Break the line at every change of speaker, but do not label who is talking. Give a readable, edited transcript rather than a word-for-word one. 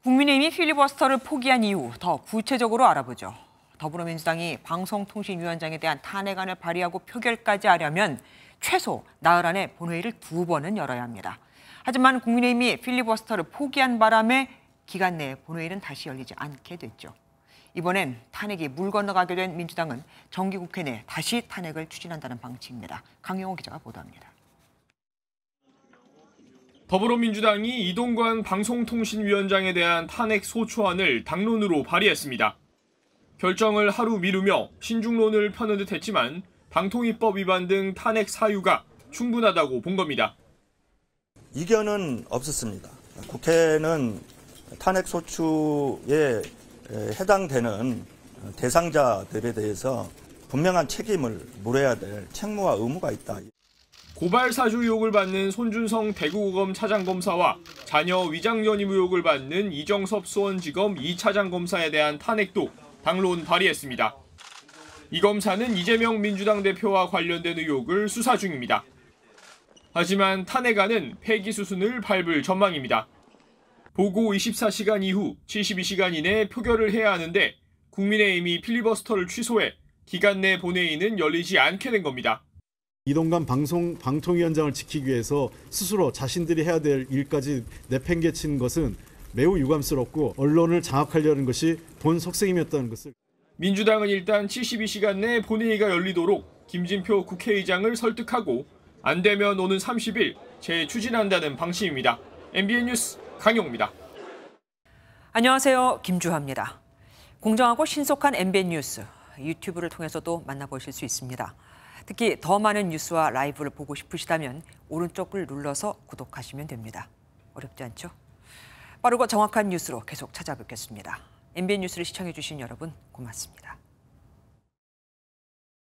국민의힘이 필리버스터를 포기한 이유 더 구체적으로 알아보죠. 더불어민주당이 방송통신위원장에 대한 탄핵안을 발의하고 표결까지 하려면 최소 나흘 안에 본회의를 2번은 열어야 합니다. 하지만 국민의힘이 필리버스터를 포기한 바람에 기간 내에 본회의는 다시 열리지 않게 됐죠. 이번엔 탄핵이 물 건너가게 된 민주당은 정기국회 내 다시 탄핵을 추진한다는 방침입니다. 강용호 기자가 보도합니다.
더불어민주당이 이동관 방송통신위원장에 대한 탄핵 소추안을 당론으로 발의했습니다. 결정을 하루 미루며 신중론을 펴는 듯 했지만 방통위법 위반 등 탄핵 사유가 충분하다고 본 겁니다.
이견은 없었습니다. 국회는 탄핵 소추에 해당되는 대상자들에 대해서 분명한 책임을 물어야 될 책무와 의무가 있다.
고발 사주 의혹을 받는 손준성 대구고검 차장검사와 자녀 위장 연임 의혹을 받는 이정섭 수원지검 2차장검사에 대한 탄핵도 당론 발의했습니다. 이 검사는 이재명 민주당 대표와 관련된 의혹을 수사 중입니다. 하지만 탄핵안은 폐기 수순을 밟을 전망입니다. 보고 24시간 이후 72시간 이내에 표결을 해야 하는데 국민의힘이 필리버스터를 취소해 기간 내 본회의는 열리지 않게 된 겁니다.
이동관 방통위원장을 지키기 위해서 스스로 자신들이 해야 될 일까지 내팽개친 것은 매우 유감스럽고 언론을 장악하려는 것이 본 속셈이었다는 것을.
민주당은 일단 72시간 내 본회의가 열리도록 김진표 국회의장을 설득하고 안 되면 오는 30일 재추진한다는 방침입니다. MBN 뉴스 강용호입니다.
안녕하세요. 김주하입니다. 공정하고 신속한 MBN 뉴스 유튜브를 통해서도 만나보실 수 있습니다. 특히 더 많은 뉴스와 라이브를 보고 싶으시다면 오른쪽을 눌러서 구독하시면 됩니다. 어렵지 않죠? 빠르고 정확한 뉴스로 계속 찾아뵙겠습니다. MBN 뉴스를 시청해 주신 여러분 고맙습니다.